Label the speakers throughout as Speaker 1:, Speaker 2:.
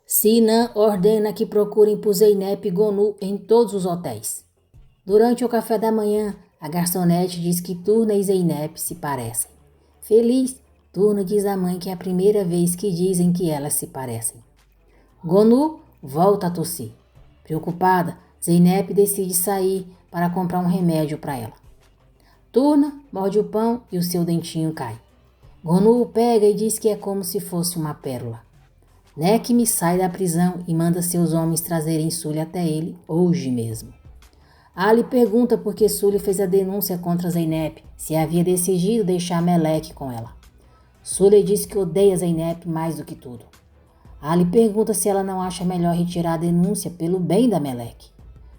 Speaker 1: Sinan ordena que procurem por Zeynep e Gonu em todos os hotéis. Durante o café da manhã, a garçonete diz que Turna e Zeynep se parecem. Feliz, Turna diz à mãe que é a primeira vez que dizem que elas se parecem. Gonu volta a tossir. Preocupada, Zeynep decide sair para comprar um remédio para ela. Turna morde o pão e o seu dentinho cai. Gonu o pega e diz que é como se fosse uma pérola. Nekmi sai da prisão e manda seus homens trazerem Sully até ele hoje mesmo. Ali pergunta por que Sully fez a denúncia contra Zeynep, se havia decidido deixar Melek com ela. Sully diz que odeia Zeynep mais do que tudo. Ali pergunta se ela não acha melhor retirar a denúncia pelo bem da Melek.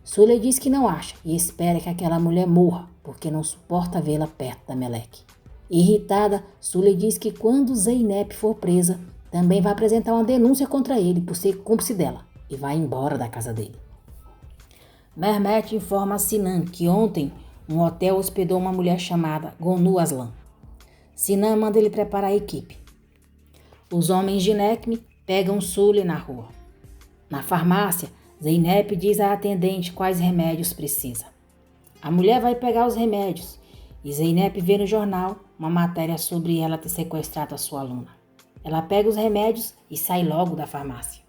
Speaker 1: Sully diz que não acha e espera que aquela mulher morra, porque não suporta vê-la perto da Melek. Irritada, Sully diz que quando Zeynep for presa, também vai apresentar uma denúncia contra ele por ser cúmplice dela e vai embora da casa dele. Mehmet informa a Sinan que ontem um hotel hospedou uma mulher chamada Gonu Aslan. Sinan manda ele preparar a equipe. Os homens de Nekmi pegam Sully na rua. Na farmácia, Zeynep diz à atendente quais remédios precisa. A mulher vai pegar os remédios e Zeynep vê no jornal uma matéria sobre ela ter sequestrado a sua aluna. Ela pega os remédios e sai logo da farmácia.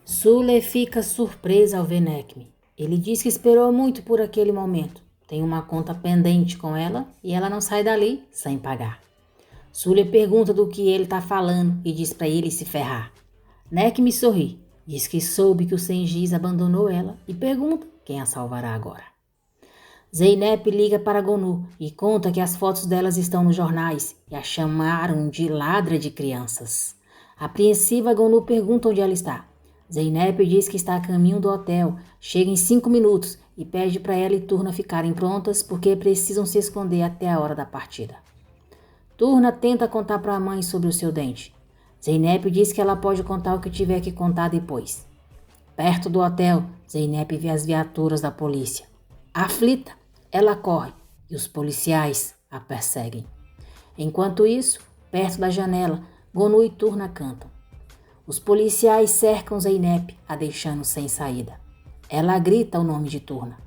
Speaker 1: Sully fica surpresa ao ver Nekmi. Ele diz que esperou muito por aquele momento. Tem uma conta pendente com ela e ela não sai dali sem pagar. Sully pergunta do que ele está falando e diz para ele se ferrar. Nekmi sorri, diz que soube que o Sengiz abandonou ela e pergunta quem a salvará agora. Zeynep liga para Gonu e conta que as fotos delas estão nos jornais e a chamaram de ladra de crianças. Apreensiva, Gonu pergunta onde ela está. Zeynep diz que está a caminho do hotel, chega em 5 minutos e pede para ela e Turna ficarem prontas porque precisam se esconder até a hora da partida. Turna tenta contar para a mãe sobre o seu dente. Zeynep diz que ela pode contar o que tiver que contar depois. Perto do hotel, Zeynep vê as viaturas da polícia. Aflita, ela corre e os policiais a perseguem. Enquanto isso, perto da janela, Gonu e Turna cantam. Os policiais cercam Zeynep, a deixando sem saída. Ela grita o nome de Turna.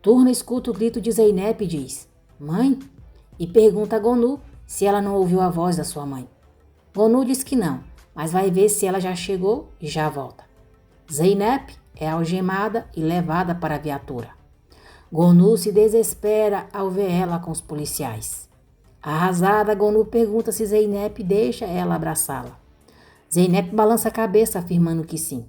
Speaker 1: Turna escuta o grito de Zeynep e diz, mãe? E pergunta a Gonu se ela não ouviu a voz da sua mãe. Gonu diz que não, mas vai ver se ela já chegou e já volta. Zeynep é algemada e levada para a viatura. Gonu se desespera ao ver ela com os policiais. Arrasada, Gonu pergunta se Zeynep deixa ela abraçá-la. Zeynep balança a cabeça afirmando que sim.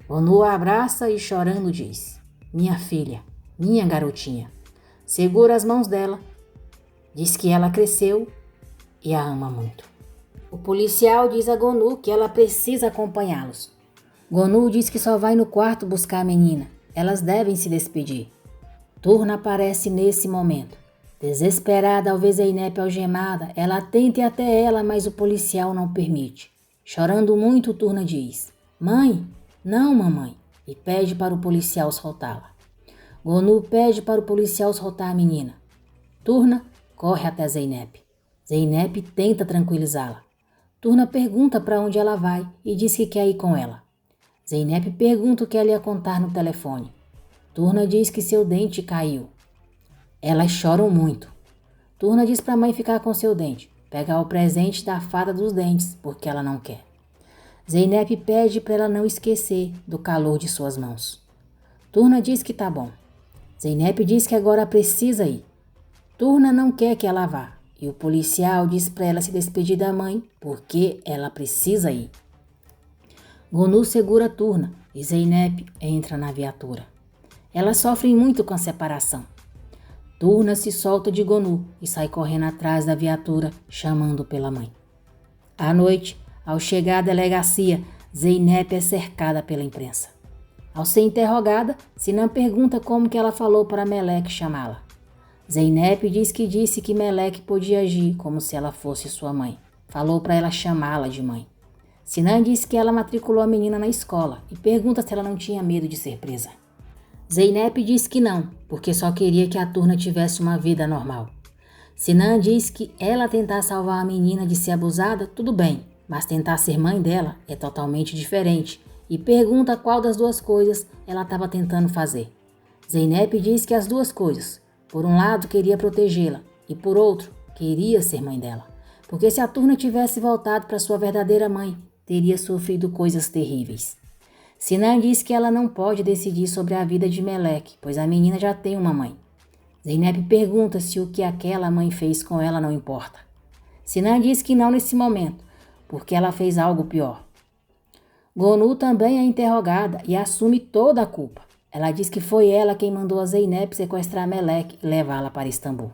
Speaker 1: Gonu a abraça e chorando diz, minha filha, minha garotinha. Segura as mãos dela, diz que ela cresceu e a ama muito. O policial diz a Gonu que ela precisa acompanhá-los. Gonu diz que só vai no quarto buscar a menina. Elas devem se despedir. Turna aparece nesse momento. Desesperada ao ver Zeynep algemada, ela tenta ir até ela, mas o policial não permite. Chorando muito, Turna diz, mãe, não mamãe, e pede para o policial soltá-la. Gonu pede para o policial soltar a menina. Turna corre até Zeynep. Zeynep tenta tranquilizá-la. Turna pergunta para onde ela vai e diz que quer ir com ela. Zeynep pergunta o que ela ia contar no telefone. Turna diz que seu dente caiu. Elas choram muito. Turna diz para a mãe ficar com seu dente, pegar o presente da fada dos dentes, porque ela não quer. Zeynep pede para ela não esquecer do calor de suas mãos. Turna diz que tá bom. Zeynep diz que agora precisa ir. Turna não quer que ela vá, e o policial diz para ela se despedir da mãe, porque ela precisa ir. Gonu segura Turna e Zeynep entra na viatura. Elas sofrem muito com a separação. Turna se solta de Gonu e sai correndo atrás da viatura, chamando pela mãe. À noite, ao chegar à delegacia, Zeynep é cercada pela imprensa. Ao ser interrogada, Sinan pergunta como que ela falou para Melek chamá-la. Zeynep diz que disse que Melek podia agir como se ela fosse sua mãe. Falou para ela chamá-la de mãe. Sinan diz que ela matriculou a menina na escola e pergunta se ela não tinha medo de ser presa. Zeynep diz que não, porque só queria que a Turna tivesse uma vida normal. Sinan diz que ela tentar salvar a menina de ser abusada, tudo bem, mas tentar ser mãe dela é totalmente diferente e pergunta qual das duas coisas ela estava tentando fazer. Zeynep diz que as duas coisas. Por um lado, queria protegê-la e por outro, queria ser mãe dela. Porque se a Turna tivesse voltado para sua verdadeira mãe, teria sofrido coisas terríveis. Sinan diz que ela não pode decidir sobre a vida de Meleque, pois a menina já tem uma mãe. Zeynep pergunta se o que aquela mãe fez com ela não importa. Sinan diz que não nesse momento, porque ela fez algo pior. Gonu também é interrogada e assume toda a culpa. Ela diz que foi ela quem mandou a Zeynep sequestrar Meleque e levá-la para Istambul.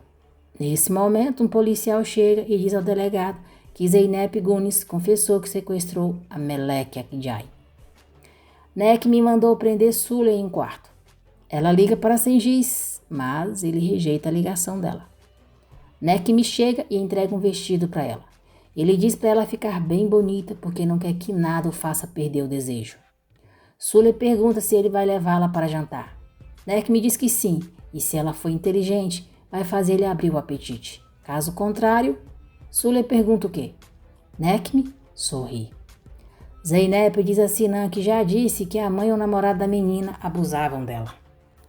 Speaker 1: Nesse momento, um policial chega e diz ao delegado que Zeynep Gunis confessou que sequestrou a Meleque Akjai. Nek me mandou prender Sule em um quarto. Ela liga para Sengiz, mas ele rejeita a ligação dela. Nek me chega e entrega um vestido para ela. Ele diz para ela ficar bem bonita porque não quer que nada o faça perder o desejo. Sule pergunta se ele vai levá-la para jantar. Nek me diz que sim, e se ela for inteligente, vai fazer ele abrir o apetite. Caso contrário, Sule pergunta o quê? Nekmi sorri. Zeynep diz a Sinan que já disse que a mãe ou o namorado da menina abusavam dela.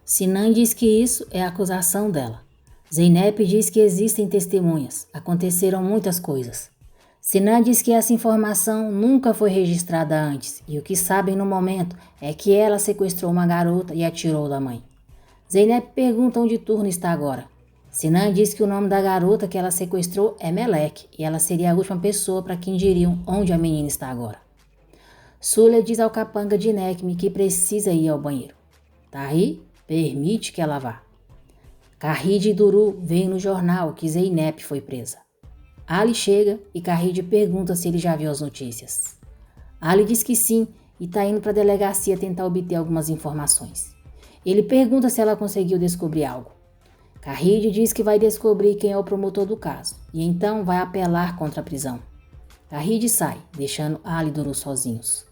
Speaker 1: Sinan diz que isso é a acusação dela. Zeynep diz que existem testemunhas, aconteceram muitas coisas. Sinan diz que essa informação nunca foi registrada antes e o que sabem no momento é que ela sequestrou uma garota e atirou da mãe. Zeynep pergunta onde Turna está agora. Sinan diz que o nome da garota que ela sequestrou é Meleque e ela seria a última pessoa para quem diriam onde a menina está agora. Sule diz ao capanga de Nekmi que precisa ir ao banheiro. Tahi permite que ela vá. Karride e Duru veem no jornal que Zeynep foi presa. Ali chega e Karride pergunta se ele já viu as notícias. Ali diz que sim e está indo para a delegacia tentar obter algumas informações. Ele pergunta se ela conseguiu descobrir algo. Karride diz que vai descobrir quem é o promotor do caso e então vai apelar contra a prisão. Karride sai, deixando Ali e Duru sozinhos.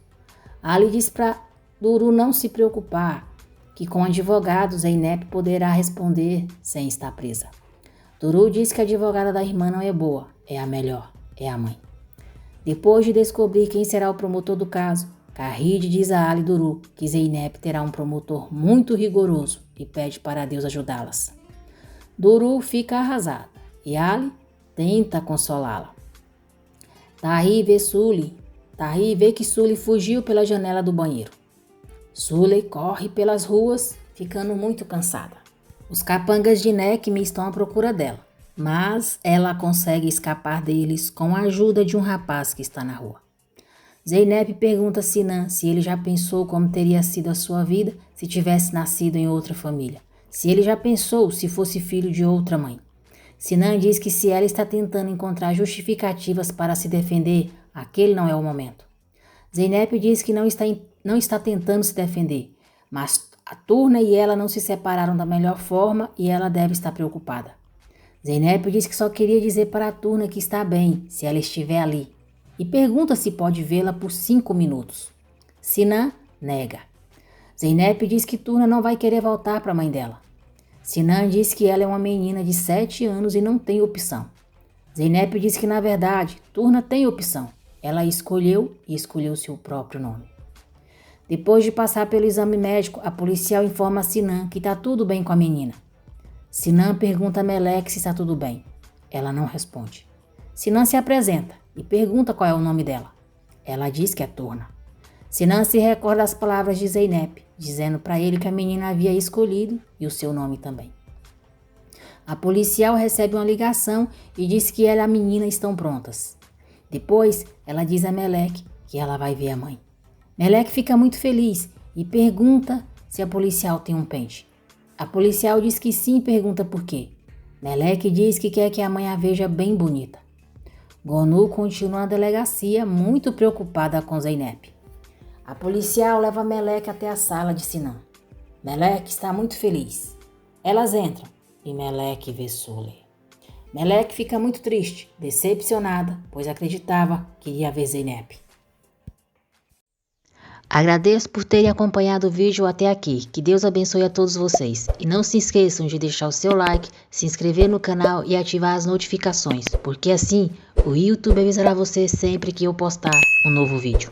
Speaker 1: Ali diz para Duru não se preocupar, que com advogado Zeynep poderá responder sem estar presa. Duru diz que a advogada da irmã não é boa, é a melhor, é a mãe. Depois de descobrir quem será o promotor do caso, Karride diz a Ali e Duru que Zeynep terá um promotor muito rigoroso e pede para Deus ajudá-las. Duru fica arrasada e Ali tenta consolá-la. Tahi vê que Sule fugiu pela janela do banheiro. Sule corre pelas ruas, ficando muito cansada. Os capangas de Nekmi estão à procura dela, mas ela consegue escapar deles com a ajuda de um rapaz que está na rua. Zeynep pergunta a Sinan se ele já pensou como teria sido a sua vida se tivesse nascido em outra família. Se ele já pensou se fosse filho de outra mãe. Sinan diz que se ela está tentando encontrar justificativas para se defender, aquele não é o momento. Zeynep diz que não está tentando se defender, mas a Turna e ela não se separaram da melhor forma e ela deve estar preocupada. Zeynep diz que só queria dizer para a Turna que está bem se ela estiver ali e pergunta se pode vê-la por 5 minutos. Sinan nega. Zeynep diz que Turna não vai querer voltar para a mãe dela. Sinan diz que ela é uma menina de 7 anos e não tem opção. Zeynep diz que, na verdade, Turna tem opção. Ela escolheu e escolheu seu próprio nome. Depois de passar pelo exame médico, a policial informa a Sinan que está tudo bem com a menina. Sinan pergunta a Meleque se está tudo bem. Ela não responde. Sinan se apresenta e pergunta qual é o nome dela. Ela diz que é Turna. Sinan se recorda das palavras de Zeynep, dizendo para ele que a menina havia escolhido e o seu nome também. A policial recebe uma ligação e diz que ela e a menina estão prontas. Depois, ela diz a Meleque que ela vai ver a mãe. Meleque fica muito feliz e pergunta se a policial tem um pente. A policial diz que sim e pergunta por quê. Meleque diz que quer que a mãe a veja bem bonita. Gonu continua na delegacia muito preocupada com Zeynep. A policial leva Meleque até a sala de Sinan. Meleque está muito feliz. Elas entram e Meleque vê Sule. Meleque fica muito triste, decepcionada, pois acreditava que ia ver Zeynep. Agradeço por terem acompanhado o vídeo até aqui. Que Deus abençoe a todos vocês. E não se esqueçam de deixar o seu like, se inscrever no canal e ativar as notificações, porque assim o YouTube avisará você sempre que eu postar um novo vídeo.